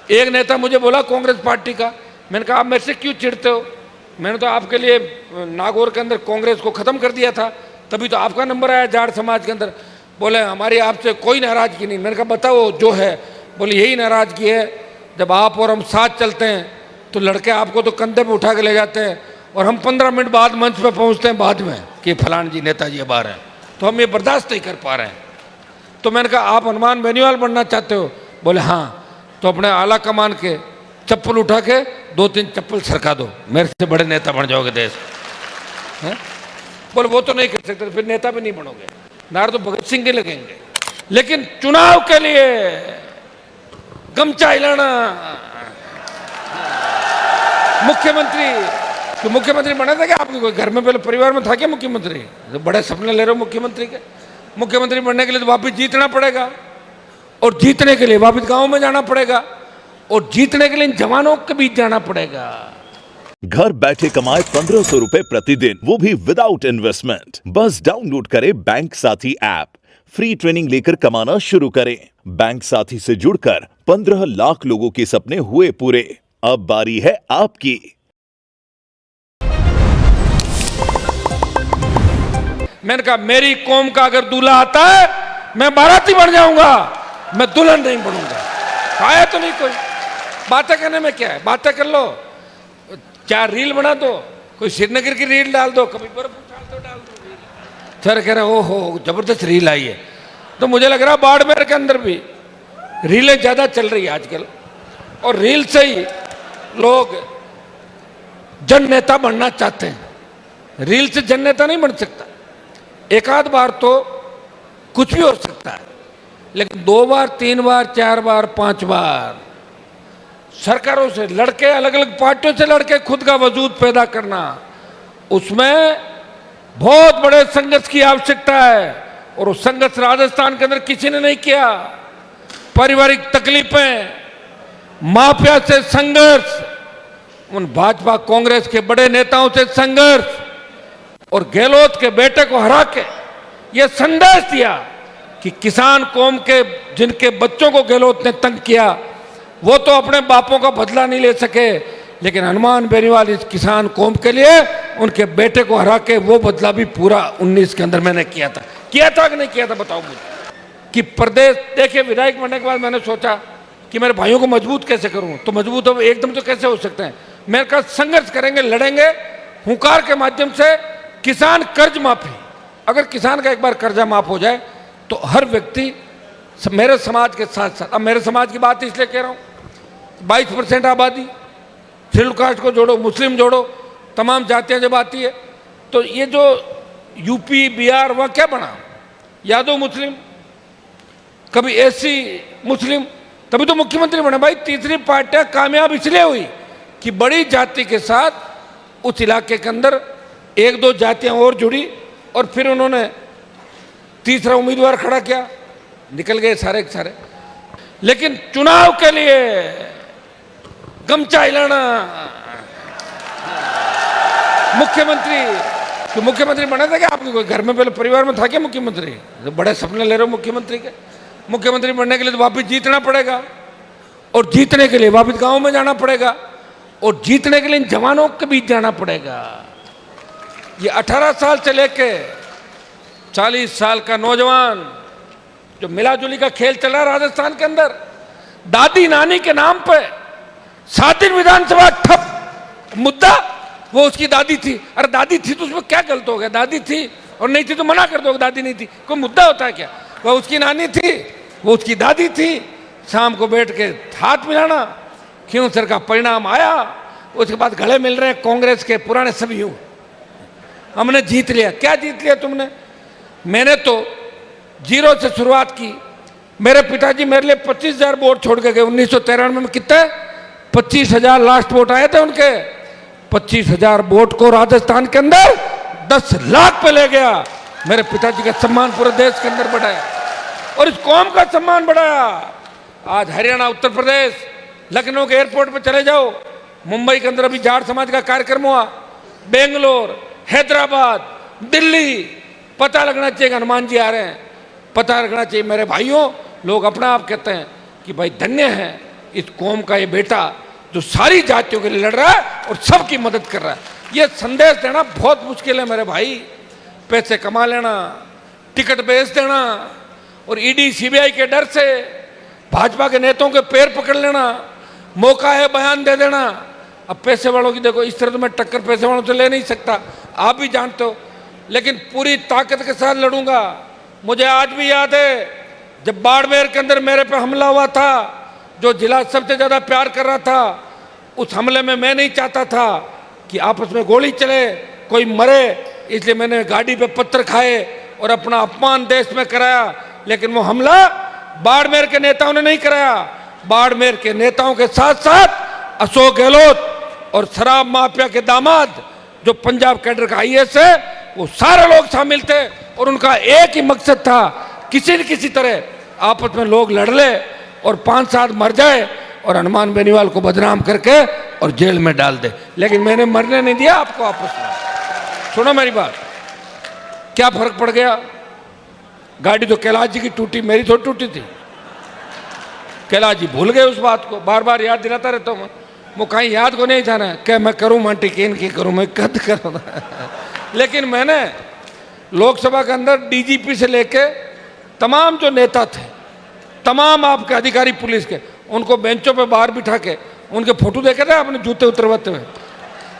एक नेता मुझे बोला कांग्रेस पार्टी का, मैंने कहा आप मेरे से क्यों चिढ़ते हो, मैंने तो आपके लिए नागौर के अंदर कांग्रेस को ख़त्म कर दिया था, तभी तो आपका नंबर आया जाट समाज के अंदर। बोले हमारी आपसे कोई नाराज़गी नहीं। मैंने कहा बताओ जो है। बोले यही नाराज़गी है, जब आप और हम साथ चलते हैं तो लड़के आपको तो कंधे पे उठा के ले जाते हैं और हम 15 मिनट बाद मंच पे पहुंचते हैं बाद में कि फलान जी नेताजी बाहर हैं, तो हम ये बर्दाश्त नहीं कर पा रहे हैं। तो मैंने कहा आप हनुमान बेनीवाल बनना चाहते हो? बोले हाँ। तो अपने आला कमान के चप्पल उठा के 2-3 चप्पल सरका दो, मेरे से बड़े नेता बन जाओगे देश है? बोले वो तो नहीं कर सकते, फिर नेता भी नहीं बनोगे, नार तो भगत सिंह के लगेंगे। लेकिन चुनाव के लिए गमचा हिलाना, मुख्यमंत्री बना था क्या आपके कोई घर में? पहले परिवार में था क्या मुख्यमंत्री? तो बड़े सपने ले रहे हो मुख्यमंत्री के। मुख्यमंत्री बनने के लिए तो वापिस जीतना पड़ेगा, और जीतने के लिए वापिस गांव में जाना पड़ेगा, और जीतने के लिए इन जवानों के बीच जाना पड़ेगा। घर बैठे कमाए 1500 रुपए प्रतिदिन, वो भी विदाउट इन्वेस्टमेंट। बस डाउनलोड करें बैंक साथी ऐप, फ्री ट्रेनिंग लेकर कमाना शुरू करें। बैंक साथी से जुड़कर 15 लाख लोगों के सपने हुए पूरे। अब बारी है आपकी। मैंने कहा मेरी कौम का अगर दूल्हा आता है मैं बाराती बन जाऊंगा, मैं दुल्हन नहीं बनूंगा। आया तो नहीं कोई, बातें करने में क्या है, बातें कर लो, क्या रील बना दो, कोई श्रीनगर की रील डाल दो, कभी बर्फ डाल दो। सर कह रहे हो जबरदस्त रील आई है। तो मुझे लग रहा बाड़मेर के अंदर भी रीलें ज्यादा चल रही है आजकल, और रील से ही लोग जन नेता बनना चाहते हैं। रील से जन नेता नहीं बन सकता। एक आध बार तो कुछ भी हो सकता है, लेकिन 2 बार 3 बार 4 बार 5 बार सरकारों से लड़के, अलग अलग पार्टियों से लड़के खुद का वजूद पैदा करना, उसमें बहुत बड़े संघर्ष की आवश्यकता है। और उस संघर्ष राजस्थान के अंदर किसी ने नहीं किया। पारिवारिक तकलीफें, माफिया से संघर्ष, उन भाजपा कांग्रेस के बड़े नेताओं से संघर्ष, और गहलोत के बेटे को हरा के यह संदेश दिया कि किसान कौम के जिनके बच्चों को गहलोत ने तंग किया वो तो अपने बापों का बदला नहीं ले सके, लेकिन हनुमान बेनीवाल इस किसान कौम के लिए उनके बेटे को हरा के वो बदला भी पूरा 19 के अंदर मैंने किया था कि नहीं किया था? बताओ मुझे। कि प्रदेश देखिए, विधायक बनने के बाद मैंने सोचा कि मेरे भाइयों को मजबूत कैसे करूं, तो मजबूत हो एकदम तो कैसे हो सकते हैं। मेरे का संघर्ष करेंगे, लड़ेंगे हुंकार के माध्यम से। किसान कर्ज माफी, अगर किसान का एक बार कर्जा माफ हो जाए तो हर व्यक्ति मेरे समाज के साथ साथ, अब मेरे समाज की बात इसलिए कह रहा हूं, 22% आबादी, शेड्यूल कास्ट को जोड़ो, मुस्लिम जोड़ो, तमाम जातियां जब आती है, तो ये जो यूपी बिहार वह क्या बना, यादव मुस्लिम, कभी एससी मुस्लिम, तभी तो मुख्यमंत्री बने। भाई तीसरी पार्टियां कामयाब इसलिए हुई कि बड़ी जाति के साथ उस इलाके के अंदर 1-2 जातियां और जुड़ी, और फिर उन्होंने तीसरा उम्मीदवार खड़ा किया, निकल गए सारे के सारे। लेकिन चुनाव के लिए गमचा हिलाना, मुख्यमंत्री बना था क्या आपके कोई घर में? पहले परिवार में था क्या मुख्यमंत्री? तो बड़े सपने ले रहे हो मुख्यमंत्री के। मुख्यमंत्री बनने के लिए तो वापिस जीतना पड़ेगा, और जीतने के लिए वापिस गांव में जाना पड़ेगा, और जीतने के लिए इन जवानों के बीच जाना पड़ेगा। ये 18 साल से लेके 40 साल का नौजवान जो मिलाजुली का खेल चला राजस्थान के अंदर, दादी नानी के नाम पे 7 दिन विधानसभा ठप, मुद्दा वो उसकी दादी थी। अरे दादी थी तो उसमें क्या गलत हो गया? दादी थी और नहीं थी तो मना कर दो, दादी नहीं थी, कोई मुद्दा होता है क्या? वो उसकी नानी थी, वो उसकी दादी थी, शाम को बैठ के हाथ मिलाना, क्यों सर का परिणाम आया। उसके बाद गले मिल रहे हैं कांग्रेस के पुराने सभी, हमने जीत लिया। क्या जीत लिया तुमने? मैंने तो 0 से शुरुआत की। मेरे पिताजी मेरे लिए 25,000 वोट छोड़ के गए 1993 में। कितने? 25,000 लास्ट वोट आए थे उनके। 25,000 वोट को राजस्थान के अंदर 10 लाख पे ले गया। मेरे पिताजी का सम्मान पूरे देश के अंदर बढ़ाया, और इस कौम का सम्मान बढ़ाया। आज हरियाणा, उत्तर प्रदेश, लखनऊ के एयरपोर्ट पे चले जाओ, मुंबई के अंदर अभी जाट समाज का कार्यक्रम हुआ, बेंगलोर, हैदराबाद, दिल्ली, पता लगना चाहिए हनुमान जी आ रहे हैं, पता लगना चाहिए। मेरे भाइयों, लोग अपना आप कहते हैं कि भाई धन्य है इस कौम का ये बेटा जो सारी जातियों के लिए लड़ रहा है और सबकी मदद कर रहा है। ये संदेश देना बहुत मुश्किल है मेरे भाई। पैसे कमा लेना, टिकट बेच देना और ईडी सीबीआई के डर से भाजपा के नेताओं के पैर पकड़ लेना, मौका है बयान दे देना। अब पैसे वालों की देखो, इस तरह तो मैं टक्कर पैसे वालों से ले नहीं सकता, आप भी जानते हो, लेकिन पूरी ताकत के साथ लड़ूंगा। मुझे आज भी याद है जब बाड़मेर के अंदर मेरे पे हमला हुआ था, जो जिला सबसे ज्यादा प्यार कर रहा था, उस हमले में मैं नहीं चाहता था कि आपस में गोली चले, कोई मरे, इसलिए मैंने गाड़ी पे पत्थर खाए और अपना अपमान देश में कराया। लेकिन वो हमला बाड़मेर के नेताओं ने नहीं कराया। बाड़मेर के नेताओं के साथ साथ अशोक गहलोत और शराब माफिया के दामाद जो पंजाब कैडर का आईएएस है, वो सारे लोग शामिल थे और उनका एक ही मकसद था, किसी न किसी तरह आपस में लोग लड़ ले और 5-7 मर जाए और हनुमान बेनीवाल को बदनाम करके और जेल में डाल दे। लेकिन मैंने मरने नहीं दिया आपको आपस में। सुनो मेरी बात, क्या फर्क पड़ गया? गाड़ी तो कैलाश जी की टूटी, मेरी थोड़ी टूटी थी। कैलाश जी भूल गए उस बात को, बार बार याद दिलाता रहता हूँ। वो कहीं याद को नहीं जाना क्या मैं करूँ मांटी केन की करूँ, मैं कद करूँ। लेकिन मैंने लोकसभा के अंदर डीजीपी से लेके तमाम जो नेता थे, तमाम आपके अधिकारी पुलिस के, उनको बेंचों पे बाहर बिठा के उनके फोटो देखे थे अपने जूते उतरवाते हुए।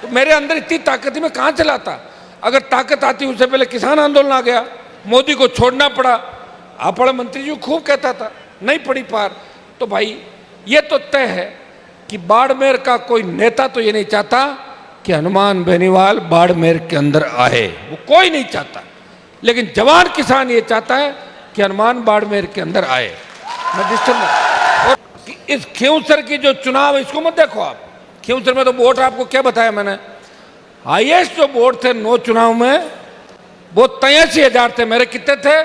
तो मेरे अंदर इतनी ताकत थी, मैं कहाँ चलाता। अगर ताकत आती उससे पहले किसान आंदोलन आ गया, मोदी को छोड़ना पड़ा। आप बड़ा मंत्री जी खूब कहता था, नहीं पड़ी पार। तो भाई ये तो तय है कि बाड़मेर का कोई नेता तो ये नहीं चाहता कि हनुमान बेनीवाल बाड़मेर के अंदर आए, वो कोई नहीं चाहता। लेकिन जवान किसान ये चाहता है कि हनुमान बाड़मेर के अंदर आए। मैं डिस्टर्ब और इस खिंवसर की जो चुनाव, इसको मत देखो आप। खिंवसर में तो वोट आपको क्या बताया मैंने, हाईएस्ट जो वोट थे 9 चुनाव में वो 83,000 थे। मेरे कितने थे?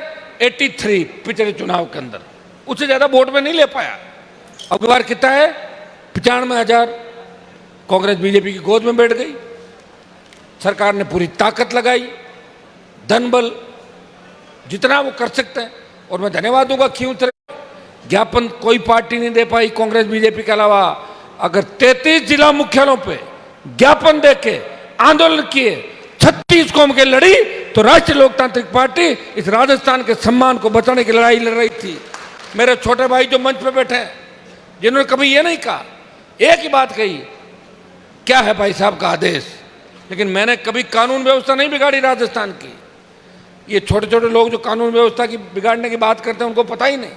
83 पिछले चुनाव के अंदर। उससे ज्यादा वोट में नहीं ले पाया। अब बार कितना है? 95,000। कांग्रेस बीजेपी की गोद में बैठ गई। सरकार ने पूरी ताकत लगाई, धन बल जितना वो कर सकते हैं। और मैं धन्यवाद दूंगा खिंवसर, ज्ञापन कोई पार्टी नहीं दे पाई कांग्रेस बीजेपी के अलावा। अगर 33 जिला मुख्यालयों पे ज्ञापन देके आंदोलन किए, 36 कौम के लड़ी, तो राष्ट्रीय लोकतांत्रिक पार्टी इस राजस्थान के सम्मान को बचाने की लड़ाई लड़ रही थी। मेरे छोटे भाई जो मंच पे बैठे हैं, जिन्होंने कभी ये नहीं कहा, एक ही बात कही, क्या है भाई साहब का आदेश। लेकिन मैंने कभी कानून व्यवस्था नहीं बिगाड़ी राजस्थान की। ये छोटे छोटे लोग जो कानून व्यवस्था की बिगाड़ने की बात करते हैं, उनको पता ही नहीं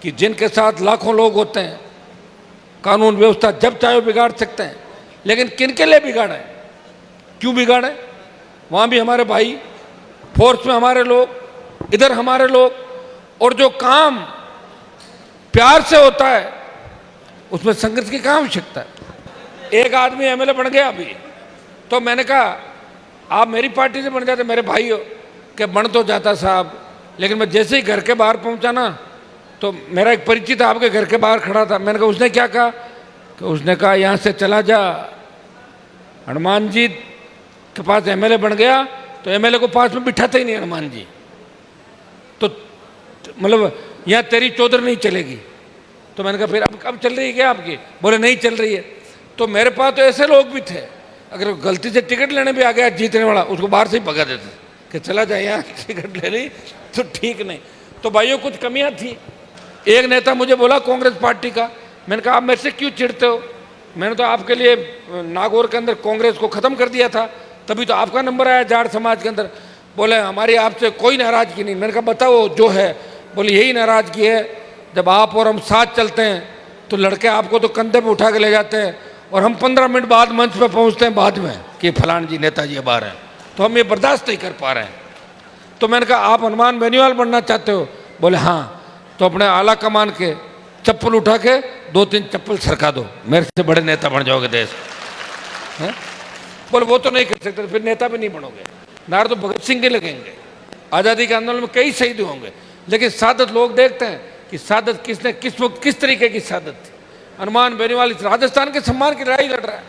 कि जिनके साथ लाखों लोग होते हैं, कानून व्यवस्था जब चाहे बिगाड़ सकते हैं। लेकिन किन के लिए बिगाड़े, क्यों बिगाड़े? वहाँ भी हमारे भाई, फोर्स में हमारे लोग, इधर हमारे लोग, और जो काम प्यार से होता है उसमें संघर्ष की कहाँ आवश्यकता है। एक आदमी एमएलए बन गया अभी, तो मैंने कहा आप मेरी पार्टी से बन जाते, मेरे भाई हो कि बन तो जाता साहब। लेकिन मैं जैसे ही घर के बाहर पहुंचा ना, तो मेरा एक परिचित आपके घर के बाहर खड़ा था। मैंने कहा, उसने क्या कहा? कि उसने कहा यहाँ से चला जा, हनुमान जी के पास एमएलए बन गया तो एमएलए को पास में बिठाते ही नहीं हनुमान जी, तो मतलब यहाँ तेरी चौधर नहीं चलेगी। तो मैंने कहा फिर अब चल रही है क्या आपकी? बोले नहीं चल रही है। तो मेरे पास तो ऐसे लोग भी थे, अगर गलती से टिकट लेने भी आ गया जीतने वाला, उसको बाहर से ही भगा देते कि चला जाए, यहाँ टिकट ले ली तो ठीक नहीं। तो भाइयों कुछ कमियां थी। एक नेता मुझे बोला कांग्रेस पार्टी का, मैंने कहा आप मेरे से क्यों चिढ़ते हो? मैंने तो आपके लिए नागौर के अंदर कांग्रेस को खत्म कर दिया था, तभी तो आपका नंबर आया जाट समाज के अंदर। बोले हमारी आपसे कोई नाराजगी नहीं। मैंने कहा बताओ जो है। बोले यही नाराजगी है, जब आप और हम साथ चलते हैं तो लड़के आपको तो कंधे पे उठा के ले जाते हैं और हम 15 मिनट बाद मंच पे पहुंचते हैं बाद में कि फलान जी नेताजी अब आ रहे हैं, तो हम ये बर्दाश्त नहीं कर पा रहे हैं। तो मैंने कहा आप हनुमान बेनीवाल बनना चाहते हो? बोले हाँ। तो अपने आला कमान के चप्पल उठा के 2-3 चप्पल सरका दो, मेरे से बड़े नेता बन जाओगे देश। बोले वो तो नहीं कर सकते, फिर नेता भी नहीं बनोगे। नारे तो भगत सिंह के लगेंगे, आज़ादी के आंदोलन में कई शहीद होंगे, लेकिन सादत लोग देखते हैं कि सादत किसने किस वक्त किस तरीके की सादत थी। हनुमान बेनीवाल इस राजस्थान के सम्मान की लड़ाई लड़ रहा है।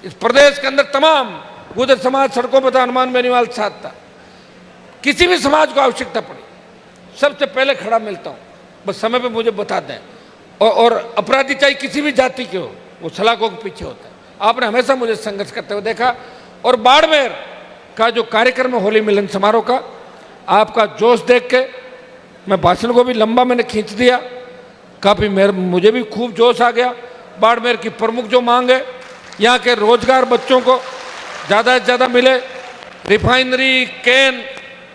इस प्रदेश के अंदर तमाम गुर्जर समाज सड़कों पर था, हनुमान बेनीवाल साथ था। किसी भी समाज को आवश्यकता पड़ी सबसे पहले खड़ा मिलता हूँ, बस समय पे मुझे बता दें। और अपराधी चाहे किसी भी जाति के हो, वो सलाखों के पीछे होता है। आपने हमेशा मुझे संघर्ष करते हुए देखा। और बाड़मेर का जो कार्यक्रम है होली मिलन समारोह का, आपका जोश देख के मैं भाषण को भी लंबा मैंने खींच दिया, काफ़ी मुझे भी खूब जोश आ गया। बाड़मेर की प्रमुख जो मांग है, यहाँ के रोजगार बच्चों को ज़्यादा से ज़्यादा मिले, रिफाइनरी कैन,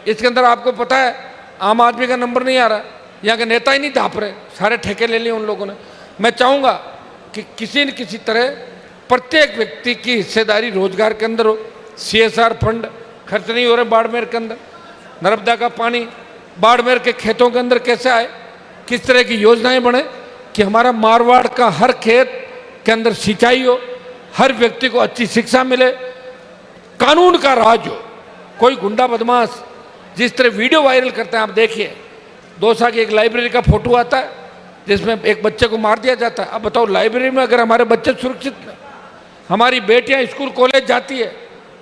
इसके अंदर आपको पता है आम आदमी का नंबर नहीं आ रहा, यहाँ के नेता ही नहीं धाप रहे, सारे ठेके ले लिए उन लोगों ने। मैं चाहूँगा कि किसी न किसी तरह प्रत्येक व्यक्ति की हिस्सेदारी रोजगार के अंदर हो। CSR फंड खर्च नहीं हो रहे बाड़मेर के अंदर, नर्मदा का पानी बाड़मेर के खेतों के अंदर कैसे आए, किस तरह की योजनाएं बने कि हमारा मारवाड़ का हर खेत के अंदर सिंचाई हो, हर व्यक्ति को अच्छी शिक्षा मिले, कानून का राज हो। कोई गुंडा बदमाश जिस तरह वीडियो वायरल करते हैं, आप देखिए, दौसा की एक लाइब्रेरी का फोटो आता है जिसमें एक बच्चे को मार दिया जाता है। अब बताओ, लाइब्रेरी में अगर हमारे बच्चे सुरक्षित नहीं, हमारी बेटियां स्कूल कॉलेज जाती है,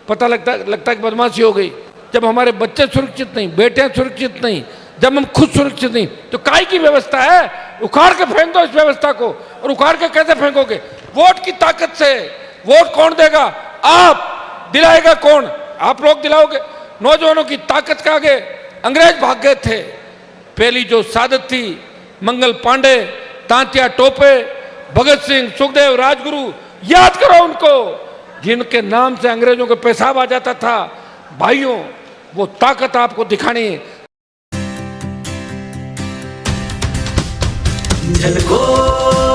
पता लगता है कि बदमाशी हो गई। जब हमारे बच्चे सुरक्षित नहीं, बेटियां सुरक्षित नहीं, जब हम खुद सुरक्षित नहीं, तो काय की व्यवस्था है? उखाड़ के फेंक दो इस व्यवस्था को। और उखाड़ के कैसे फेंकोगे? वोट की ताकत से। वोट कौन देगा? आप। दिलाएगा कौन? आप लोग दिलाओगे। नौजवानों की ताकत के आगे अंग्रेज भाग गए थे। पहली जो सादत थी, मंगल पांडे, तांत्या टोपे, भगत सिंह, सुखदेव, राजगुरु, याद करो उनको, जिनके नाम से अंग्रेजों को पेशाब आ जाता था। भाइयों, वो ताकत आपको दिखानी है। झलको